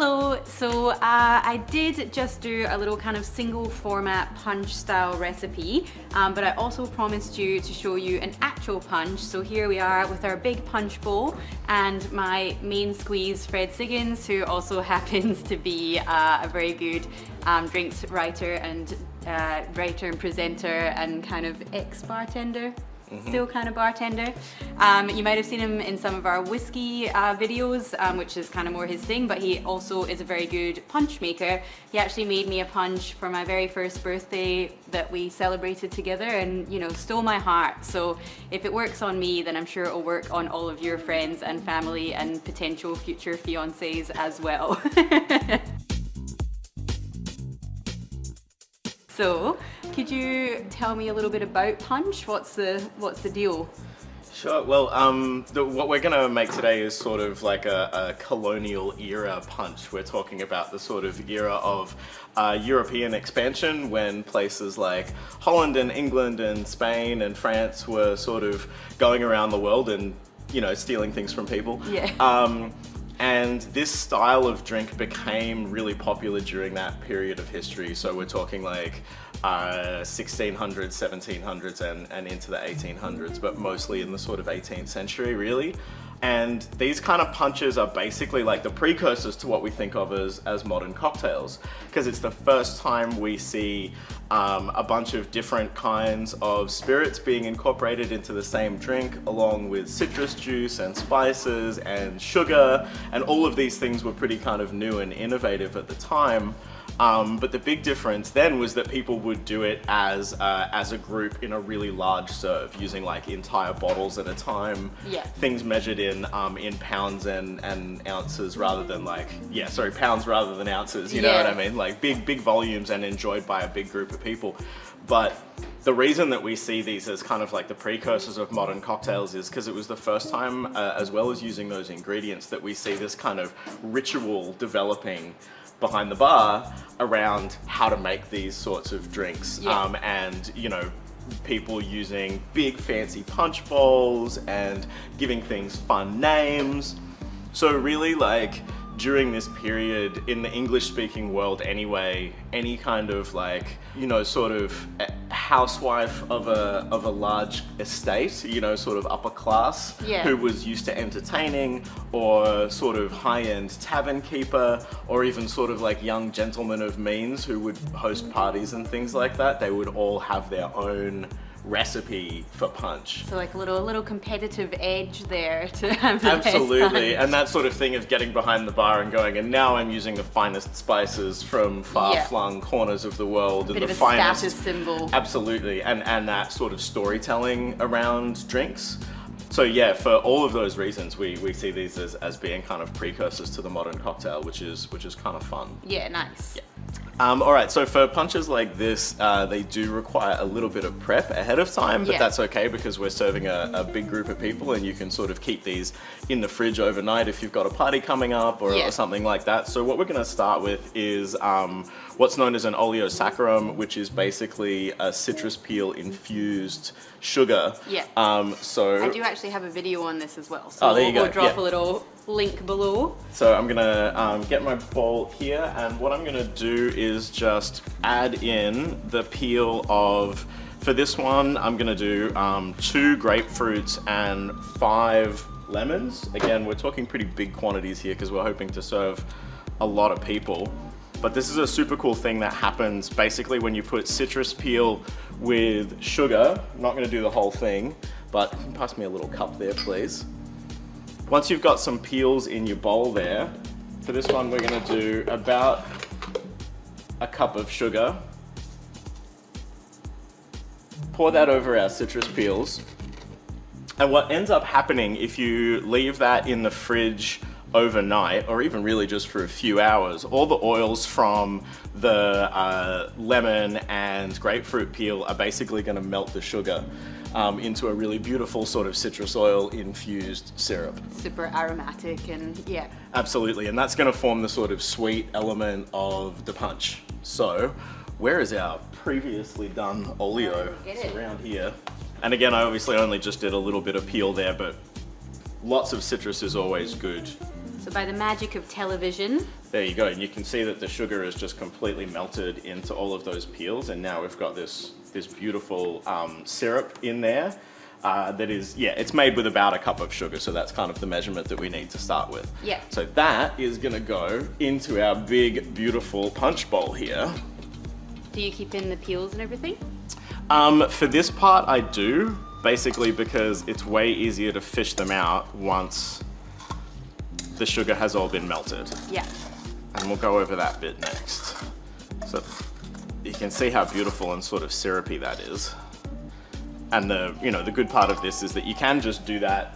Hello, so I did just do a little kind of single format punch style recipe, but I also promised you to show you an actual punch. So here we are with our big punch bowl and my main squeeze, Fred Siggins, who also happens to be a very good drinks writer and presenter and kind of ex-bartender. Still kind of bartender. You might have seen him in some of our whiskey videos, which is kind of more his thing, but he also is a very good punch maker. He actually made me a punch for my very first birthday that we celebrated together and, you know, stole my heart. So if it works on me, then I'm sure it'll work on all of your friends and family and potential future fiancés as well. So, could you tell me a little bit about punch? What's the deal? Sure. Well, what we're going to make today is sort of like a colonial era punch. We're talking about the sort of era of European expansion when places like Holland and England and Spain and France were sort of going around the world and, you know, stealing things from people. Yeah. And this style of drink became really popular during that period of history. So we're talking like 1600s, 1700s and into the 1800s, but mostly in the sort of 18th century really. And these kind of punches are basically like the precursors to what we think of as modern cocktails, because it's the first time we see a bunch of different kinds of spirits being incorporated into the same drink, along with citrus juice and spices and sugar, and all of these things were pretty kind of new and innovative at the time. But the big difference then was that people would do it as a group in a really large serve, using like entire bottles at a time. Yeah. Things measured in pounds and ounces rather than pounds rather than ounces. You know what I mean? Like big volumes and enjoyed by a big group of people. But the reason that we see these as kind of like the precursors of modern cocktails is because it was the first time, as well as using those ingredients, that we see this kind of ritual developing behind the bar around how to make these sorts of drinks. Yeah. And, you know, people using big fancy punch bowls and giving things fun names. So really, like, during this period in the English speaking world anyway, any kind of like, you know, sort of housewife of a large estate, you know, sort of upper class, who was used to entertaining, or sort of high-end tavern keeper, or even sort of like young gentlemen of means who would host parties and things like that, they would all have their own recipe for punch. So like a little competitive edge there to have the Absolutely, and that sort of thing of getting behind the bar and going, and now I'm using the finest spices from far-flung corners of the world. Bit and of the a finest status symbol. Absolutely, and that sort of storytelling around drinks. So yeah, for all of those reasons, we see these as being kind of precursors to the modern cocktail, which is kind of fun. Yeah, nice. Yeah. All right, so for punches like this, they do require a little bit of prep ahead of time, but that's okay because we're serving a big group of people, and you can sort of keep these in the fridge overnight if you've got a party coming up or something like that. So what we're gonna start with is what's known as an oleo saccharum, which is basically a citrus peel infused sugar. Yeah. So I do actually have a video on this as well, so there you go. we'll drop a little link below. So I'm gonna get my bowl here, and what I'm gonna do is just add in the peel of, for this one, I'm gonna do 2 grapefruits and 5 lemons. Again, we're talking pretty big quantities here because we're hoping to serve a lot of people. But this is a super cool thing that happens basically when you put citrus peel with sugar. I'm not gonna do the whole thing, but pass me a little cup there, please. Once you've got some peels in your bowl there, for this one we're gonna do about a cup of sugar. Pour that over our citrus peels. And what ends up happening if you leave that in the fridge overnight, or even really just for a few hours, all the oils from the lemon and grapefruit peel are basically gonna melt the sugar into a really beautiful sort of citrus oil infused syrup. Super aromatic and Absolutely, and that's gonna form the sort of sweet element of the punch. So, where is our previously done oleo? It's around here. And again, I obviously only just did a little bit of peel there, but lots of citrus is always good. So by the magic of television. There you go, and you can see that the sugar is just completely melted into all of those peels, and now we've got this beautiful syrup in there that is, yeah, it's made with about a cup of sugar, so that's kind of the measurement that we need to start with. Yeah. So that is gonna go into our big, beautiful punch bowl here. Do you keep in the peels and everything? For this part, I do, basically because it's way easier to fish them out once the sugar has all been melted. Yeah. And we'll go over that bit next. So you can see how beautiful and sort of syrupy that is. And the good part of this is that you can just do that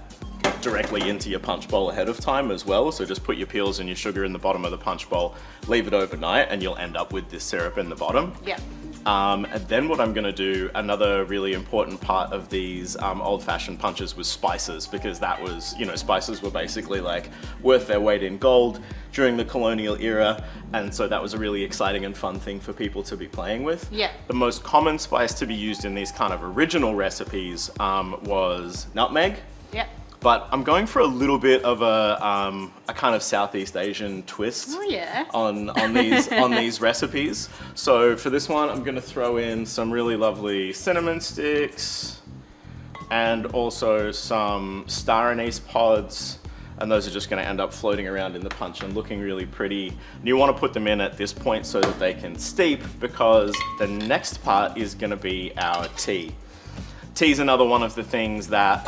directly into your punch bowl ahead of time as well. So just put your peels and your sugar in the bottom of the punch bowl, leave it overnight, and you'll end up with this syrup in the bottom. Yeah. And then what I'm gonna do, another really important part of these old-fashioned punches was spices, because that was, spices were basically like worth their weight in gold during the colonial era, and so that was a really exciting and fun thing for people to be playing with. Yeah. The most common spice to be used in these kind of original recipes was nutmeg. Yeah. But I'm going for a little bit of a kind of Southeast Asian twist on these recipes. So for this one, I'm gonna throw in some really lovely cinnamon sticks and also some star anise pods. And those are just gonna end up floating around in the punch and looking really pretty. And you wanna put them in at this point so that they can steep, because the next part is gonna be our tea. Tea is another one of the things that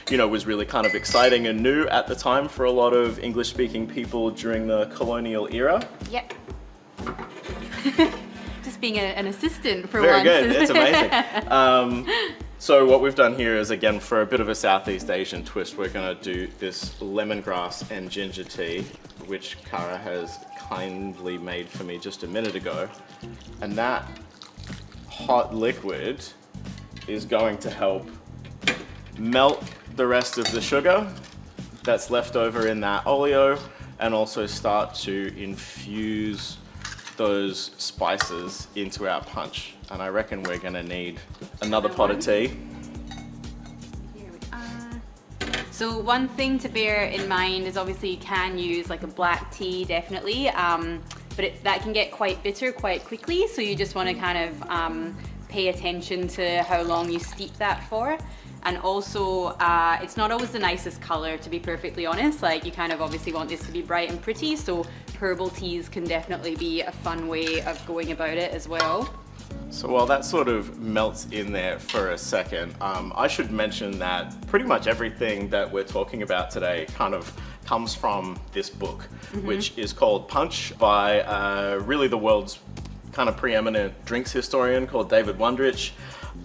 was really kind of exciting and new at the time for a lot of English-speaking people during the colonial era. Yep. Just being an assistant for Very once. good, it's amazing. So what we've done here is, again, for a bit of a Southeast Asian twist, we're gonna do this lemongrass and ginger tea, which Cara has kindly made for me just a minute ago. And that hot liquid is going to help melt the rest of the sugar that's left over in that oleo, and also start to infuse those spices into our punch. And I reckon we're gonna need another pot of tea. Here we are. So one thing to bear in mind is, obviously you can use like a black tea, definitely, but that can get quite bitter quite quickly, so you just want to kind of pay attention to how long you steep that for. And also, it's not always the nicest color, to be perfectly honest. Like, you kind of obviously want this to be bright and pretty, so herbal teas can definitely be a fun way of going about it as well. So while that sort of melts in there for a second, I should mention that pretty much everything that we're talking about today kind of comes from this book, which is called Punch by really the world's kind of preeminent drinks historian called David Wondrich.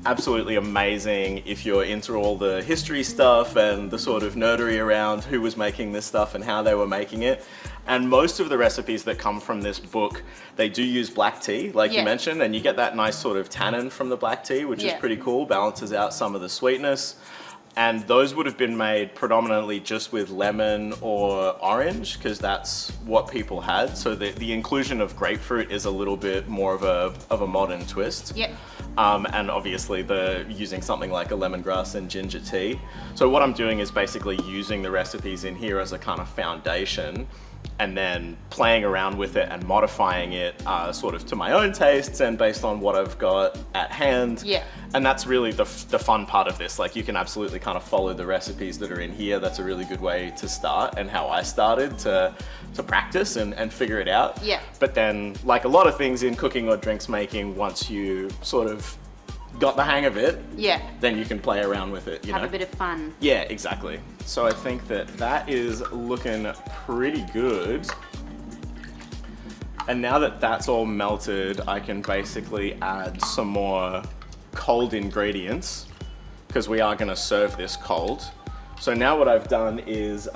Absolutely amazing if you're into all the history stuff and the sort of nerdery around who was making this stuff and how they were making it. And most of the recipes that come from this book, they do use black tea, like you mentioned, and you get that nice sort of tannin from the black tea, which is pretty cool, balances out some of the sweetness. And those would have been made predominantly just with lemon or orange, because that's what people had. So the inclusion of grapefruit is a little bit more of a modern twist. Yep. And obviously using something like a lemongrass and ginger tea. So what I'm doing is basically using the recipes in here as a kind of foundation, and then playing around with it and modifying it sort of to my own tastes and based on what I've got at hand. Yeah. And that's really the fun part of this. Like, you can absolutely kind of follow the recipes that are in here. That's a really good way to start, and how I started to practice and figure it out. Yeah. But then, like a lot of things in cooking or drinks making, once you sort of got the hang of it, then you can play around with it, Have a bit of fun. Yeah, exactly. So I think that is looking pretty good. And now that that's all melted, I can basically add some more cold ingredients, because we are gonna serve this cold. So now what I've done is,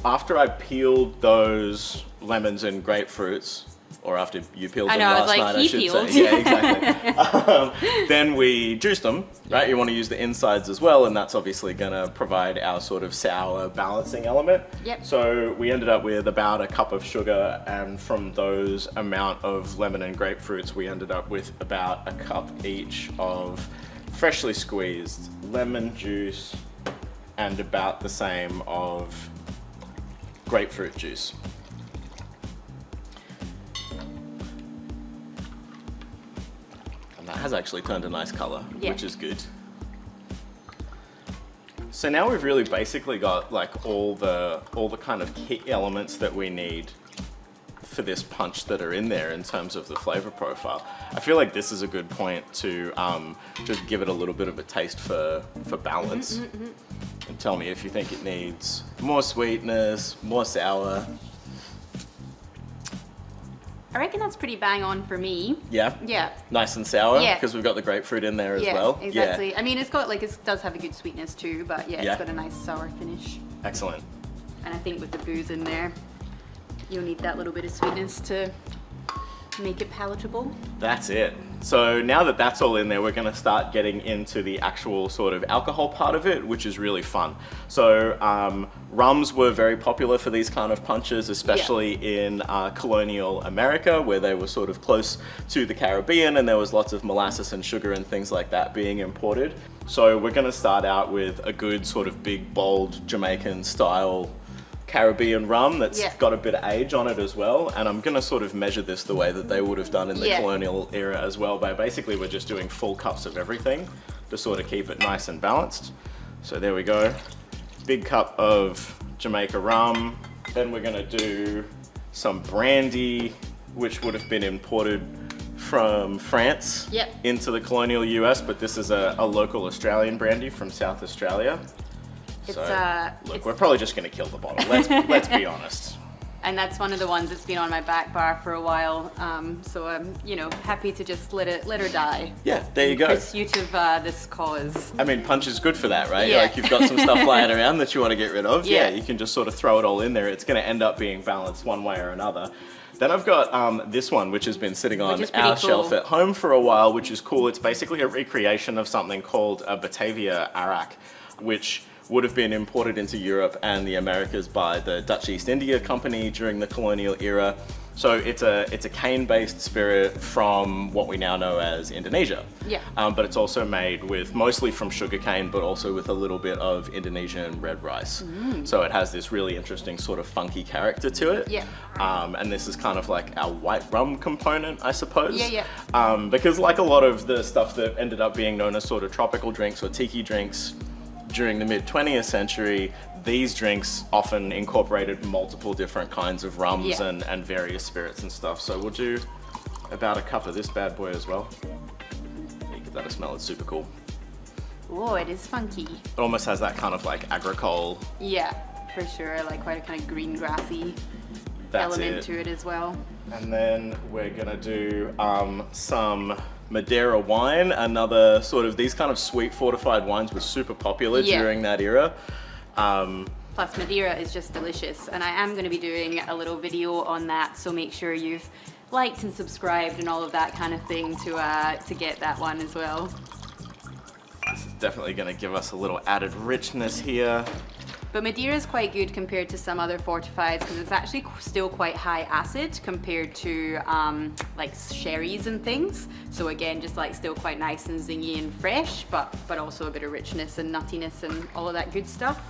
after I peeled those lemons and grapefruits, or after you peeled them last night, I should say. Yeah, exactly. Then we juiced them, right? You want to use the insides as well, and that's obviously going to provide our sort of sour balancing element. Yep. So we ended up with about a cup of sugar, and from those amount of lemon and grapefruits, we ended up with about a cup each of freshly squeezed lemon juice, and about the same of grapefruit juice. And that has actually turned a nice color, Yeah. which is good. So now we've really basically got like all the kind of key elements that we need for this punch that are in there in terms of the flavor profile. I feel like this is a good point to just give it a little bit of a taste for balance. And tell me if you think it needs more sweetness, more sour. I reckon that's pretty bang on for me. Yeah? Yeah. Nice and sour? Yeah. Because we've got the grapefruit in there as well? Exactly. Yeah. I mean, it's got like, it does have a good sweetness too, but yeah, Yeah. it's got a nice sour finish. Excellent. And I think with the booze in there, you'll need that little bit of sweetness to make it palatable. That's it. So now that that's all in there, we're gonna start getting into the actual sort of alcohol part of it, which is really fun. So rums were very popular for these kind of punches, especially in colonial America, where they were sort of close to the Caribbean and there was lots of molasses and sugar and things like that being imported. So we're gonna start out with a good sort of big, bold Jamaican style Caribbean rum that's got a bit of age on it as well, and I'm gonna sort of measure this the way that they would have done in the colonial era as well, by basically we're just doing full cups of everything to sort of keep it nice and balanced. So there we go, big cup of Jamaica rum. Then we're gonna do some brandy, which would have been imported from France into the colonial US, but this is a local Australian brandy from South Australia. Look, we're probably just gonna kill the bottle. Let's be honest. And that's one of the ones that's been on my back bar for a while. So I'm, you know, happy to just let her die. Yeah, there you go. In pursuit of this cause. I mean, punch is good for that, right? Yeah. Like you've got some stuff lying around that you want to get rid of. Yeah. You can just sort of throw it all in there. It's gonna end up being balanced one way or another. Then I've got this one, which has been sitting on our shelf at home for a while, which is cool. It's basically a recreation of something called a Batavian arrack, which would have been imported into Europe and the Americas by the Dutch East India Company during the colonial era. So it's a cane-based spirit from what we now know as Indonesia. Yeah. But it's also made with mostly from sugarcane, but also with a little bit of Indonesian red rice. So it has this really interesting sort of funky character to it. Yeah. And this is kind of like our white rum component, I suppose. Yeah, yeah. Because like a lot of the stuff that ended up being known as sort of tropical drinks or tiki drinks during the mid-20th century, these drinks often incorporated multiple different kinds of rums and various spirits and stuff. So we'll do about a cup of this bad boy as well. You give that a smell, it's super cool. Oh, it is funky. It almost has that kind of like agricole. Yeah, for sure. Like quite a kind of green grassy element to it as well. And then we're gonna do some Madeira wine, another sort of, these kind of sweet fortified wines were super popular during that era. Plus Madeira is just delicious, and I am going to be doing a little video on that, so make sure you've liked and subscribed and all of that kind of thing to get that one as well. This is definitely going to give us a little added richness here. But Madeira is quite good compared to some other fortifieds because it's actually still quite high acid compared to like sherries and things. So again, just like still quite nice and zingy and fresh, but also a bit of richness and nuttiness and all of that good stuff.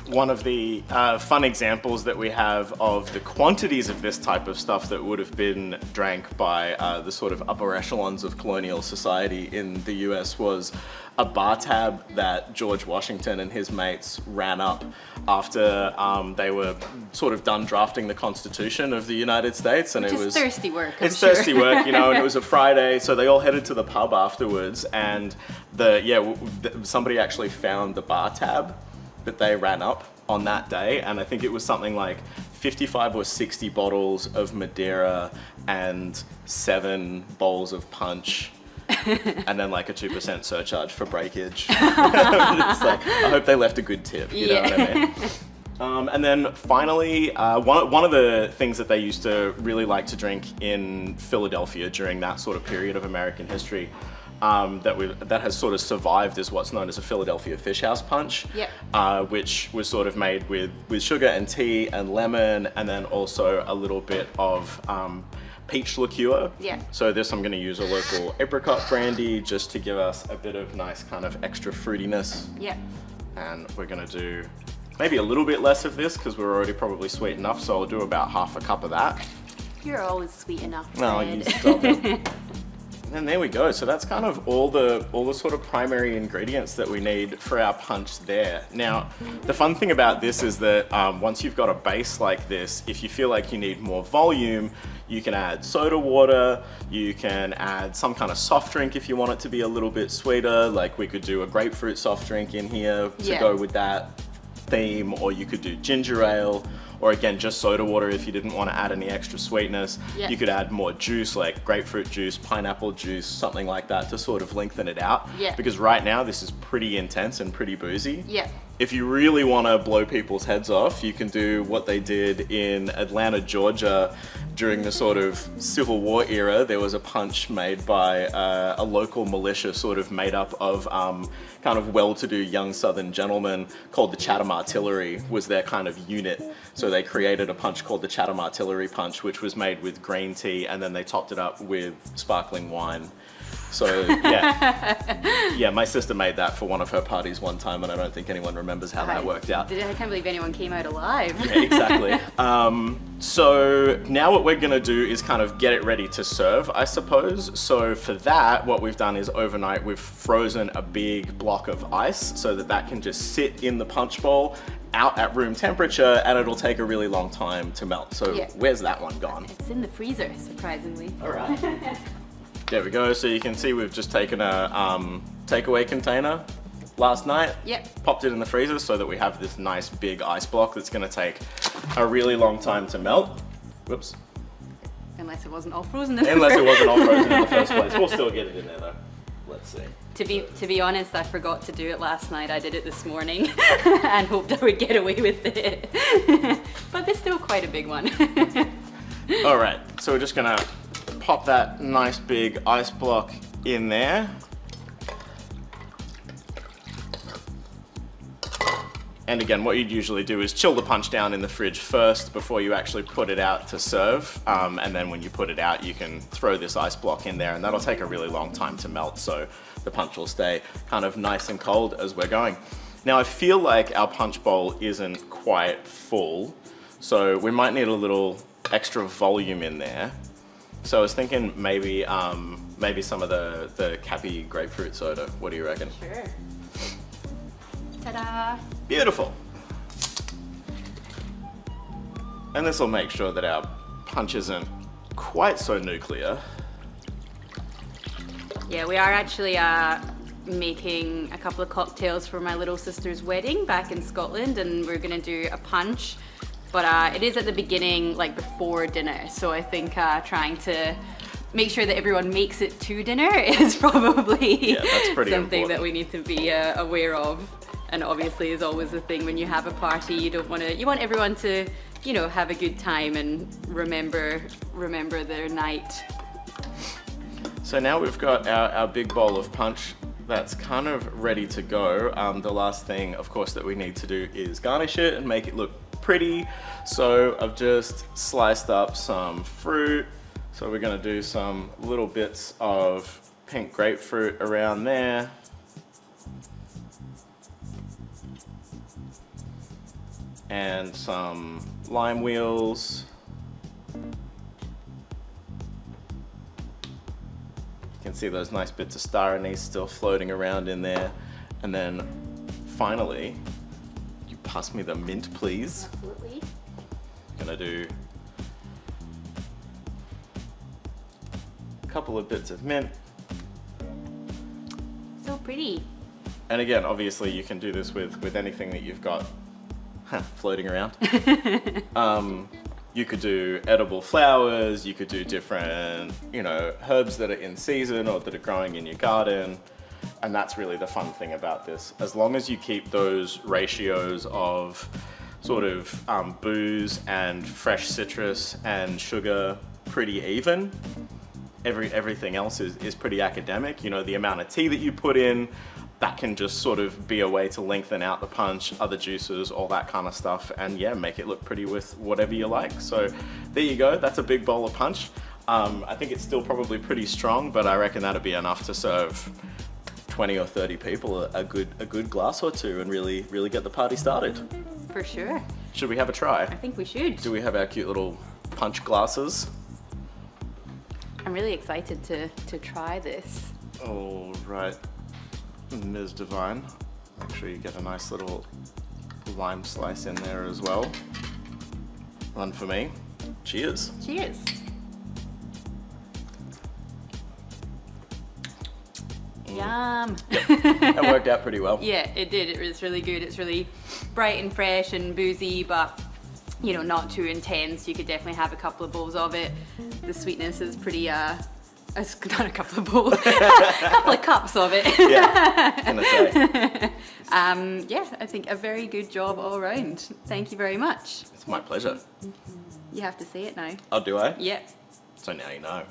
One of the fun examples that we have of the quantities of this type of stuff that would have been drank by the sort of upper echelons of colonial society in the US was a bar tab that George Washington and his mates ran up after they were sort of done drafting the Constitution of the United States. And Which it is was thirsty work, It's thirsty work, you know, and it was a Friday, so they all headed to the pub afterwards, and somebody actually found the bar tab that they ran up on that day, and I think it was something like 55 or 60 bottles of Madeira and 7 bowls of punch. And then like a 2% surcharge for breakage. It's like, I hope they left a good tip, you know what I mean? And then finally, one of the things that they used to really like to drink in Philadelphia during that sort of period of American history that has sort of survived is what's known as a Philadelphia fish house punch, which was sort of made with sugar and tea and lemon, and then also a little bit of peach liqueur. So this I'm going to use a local apricot brandy just to give us a bit of nice kind of extra fruitiness. And we're going to do Maybe a little bit less of this because we're already probably sweet enough, so I'll do about half a cup of that. You're always sweet enough. No, you stop it. And there we go. So that's kind of all the sort of primary ingredients that we need for our punch there. Now, the fun thing about this is that once you've got a base like this, if you feel like you need more volume, you can add soda water, you can add some kind of soft drink if you want it to be a little bit sweeter, like we could do a grapefruit soft drink in here to go with that theme, or you could do ginger ale, or again, just soda water if you didn't want to add any extra sweetness. Yeah. You could add more juice, like grapefruit juice, pineapple juice, something like that to sort of lengthen it out. Yeah. Because right now this is pretty intense and pretty boozy. Yeah. If you really want to blow people's heads off, you can do what they did in Atlanta, Georgia during the sort of Civil War era. There was a punch made by a local militia sort of made up of kind of well-to-do young Southern gentlemen called the Chatham Artillery was their kind of unit. So they created a punch called the Chatham Artillery Punch, which was made with green tea, and then they topped it up with sparkling wine. So yeah, my sister made that for one of her parties one time, and I don't think anyone remembers how that worked out. I can't believe anyone came out alive. Yeah, exactly. So now what we're gonna do is kind of get it ready to serve, I suppose. So for that, what we've done is overnight we've frozen a big block of ice so that that can just sit in the punch bowl out at room temperature, and it'll take a really long time to melt. So where's that one gone? It's in the freezer, surprisingly. All right. There we go. So you can see we've just taken a takeaway container last night, popped it in the freezer so that we have this nice big ice block that's going to take a really long time to melt. Whoops. Unless it wasn't all frozen. Unless it wasn't all frozen in the first place. We'll still get it in there though. Let's see. To be honest, I forgot to do it last night. I did it this morning and hoped I would get away with it. But there's still quite a big one. All right, so we're just gonna pop that nice big ice block in there. And again, what you'd usually do is chill the punch down in the fridge first before you actually put it out to serve. And then when you put it out, you can throw this ice block in there, and that'll take a really long time to melt. So the punch will stay kind of nice and cold as we're going. Now I feel like our punch bowl isn't quite full, so we might need a little extra volume in there. So I was thinking maybe maybe some of the Cappy grapefruit soda. What do you reckon? Sure. Ta-da! Beautiful. And this will make sure that our punch isn't quite so nuclear. Yeah, we are actually making a couple of cocktails for my little sister's wedding back in Scotland, and we're gonna do a punch. But it is at the beginning, like before dinner. So I think trying to make sure that everyone makes it to dinner is probably that's pretty something important. that we need to be aware of. And obviously is always the thing when you have a party, you want everyone to, you know, have a good time and remember their night. So now we've got our big bowl of punch that's kind of ready to go. The last thing, of course, that we need to do is garnish it and make it look pretty. So I've just sliced up some fruit. So we're gonna do some little bits of pink grapefruit around there. And some lime wheels. You can see those nice bits of star anise still floating around in there. And then finally, you pass me the mint, please. Absolutely. Gonna do a couple of bits of mint. So pretty. And again, obviously you can do this with anything that you've got floating around. You could do edible flowers, you could do different, you know, herbs that are in season or that are growing in your garden. And that's really the fun thing about this. As long as you keep those ratios of sort of booze and fresh citrus and sugar pretty even, everything else is pretty academic. You know, the amount of tea that you put in, that can just sort of be a way to lengthen out the punch, other juices, all that kind of stuff, and yeah, make it look pretty with whatever you like. So there you go, that's a big bowl of punch. I think it's still probably pretty strong, but I reckon that'd be enough to serve 20 or 30 people a good glass or two and really get the party started. For sure. Should we have a try? I think we should. Do we have our cute little punch glasses? I'm really excited to try this. All right, Ms. Divine. Make sure you get a nice little lime slice in there as well. One for me. Cheers. Cheers. Yum. That worked out pretty well. Yeah, it did. It was really good. It's really bright and fresh and boozy, but you know, not too intense. You could definitely have a couple of bowls of it. The sweetness is pretty, it's not a couple of bowls, a couple of cups of it. Yeah, gonna say. Yeah, I think a very good job all around. Thank you very much. It's my pleasure. You have to say it now. Oh, do I? Yeah. So now you know.